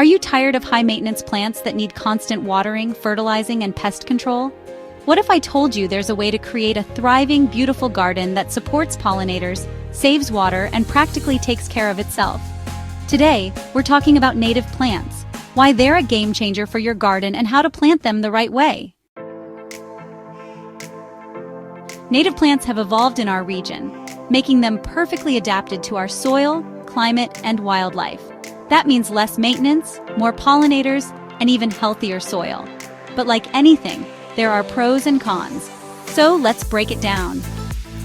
Are you tired of high-maintenance plants that need constant watering, fertilizing, and pest control? What if I told you there's a way to create a thriving, beautiful garden that supports pollinators, saves water, and practically takes care of itself? Today, we're talking about native plants, why they're a game changer for your garden and how to plant them the right way. Native plants have evolved in our region, making them perfectly adapted to our soil, climate, and wildlife. That means less maintenance, more pollinators, and even healthier soil. But like anything, there are pros and cons. So let's break it down.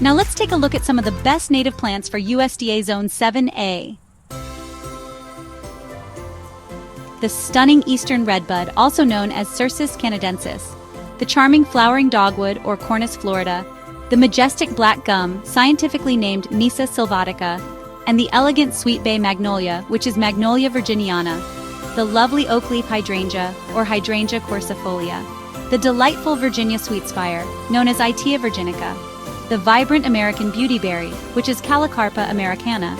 Now let's take a look at some of the best native plants for USDA Zone 7A. The stunning eastern redbud, also known as Cercis canadensis, the charming flowering dogwood or Cornus florida, the majestic black gum, scientifically named Nyssa sylvatica, and the elegant sweet bay magnolia, which is Magnolia virginiana, the lovely oakleaf hydrangea or Hydrangea quercifolia, the delightful Virginia sweetspire, known as Itea virginica, the vibrant American beautyberry, which is Calocarpa americana,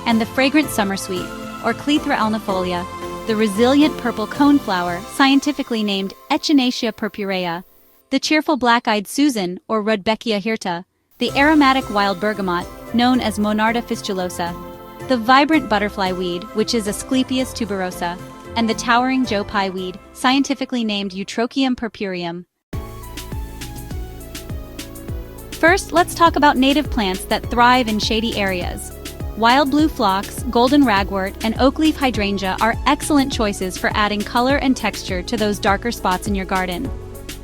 and the fragrant summersweet, or Clethra alnifolia, the resilient purple coneflower, scientifically named Echinacea purpurea, the cheerful black-eyed Susan, or Rudbeckia hirta, the aromatic wild bergamot, known as Monarda fistulosa, the vibrant butterfly weed, which is Asclepias tuberosa, and the towering Joe Pye weed, scientifically named Eutrochium purpureum. First, let's talk about native plants that thrive in shady areas. Wild blue phlox, golden ragwort, and oakleaf hydrangea are excellent choices for adding color and texture to those darker spots in your garden.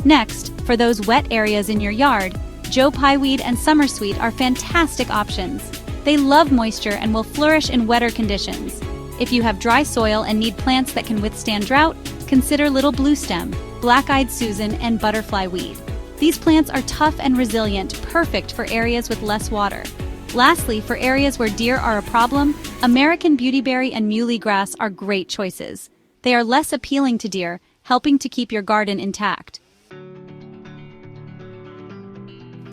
Next, for those wet areas in your yard, Joe Pye weed and summersweet are fantastic options. They love moisture and will flourish in wetter conditions. If you have dry soil and need plants that can withstand drought, consider little bluestem, black-eyed Susan, and butterfly weed. These plants are tough and resilient, perfect for areas with less water. Lastly, for areas where deer are a problem, American beautyberry and muley grass are great choices. They are less appealing to deer, helping to keep your garden intact.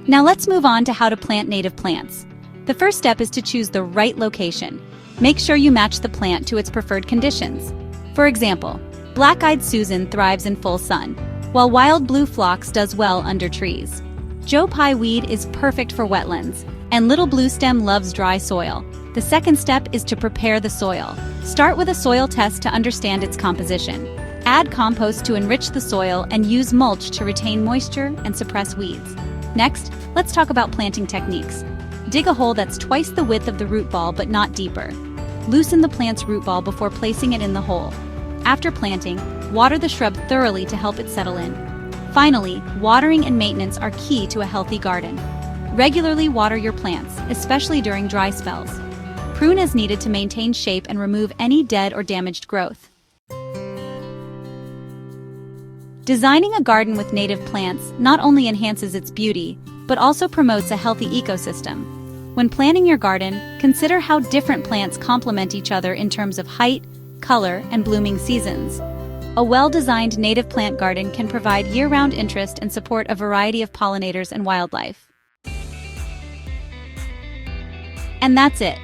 Now let's move on to how to plant native plants. The first step is to choose the right location. Make sure you match the plant to its preferred conditions. For example, black-eyed Susan thrives in full sun, while wild blue phlox does well under trees. Joe Pye weed is perfect for wetlands, and little bluestem loves dry soil. The second step is to prepare the soil. Start with a soil test to understand its composition. Add compost to enrich the soil and use mulch to retain moisture and suppress weeds. Next, let's talk about planting techniques. Dig a hole that's twice the width of the root ball but not deeper. Loosen the plant's root ball before placing it in the hole. After planting, water the shrub thoroughly to help it settle in. Finally, watering and maintenance are key to a healthy garden. Regularly water your plants, especially during dry spells. Prune as needed to maintain shape and remove any dead or damaged growth. Designing a garden with native plants not only enhances its beauty, but also promotes a healthy ecosystem. When planning your garden, consider how different plants complement each other in terms of height, color, and blooming seasons. A well-designed native plant garden can provide year-round interest and support a variety of pollinators and wildlife. And that's it.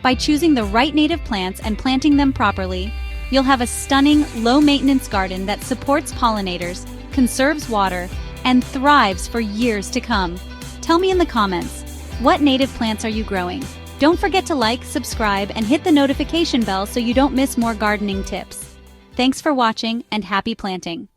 By choosing the right native plants and planting them properly, you'll have a stunning, low-maintenance garden that supports pollinators, conserves water, and thrives for years to come. Tell me in the comments, what native plants are you growing? Don't forget to like, subscribe, and hit the notification bell so you don't miss more gardening tips. Thanks for watching and happy planting!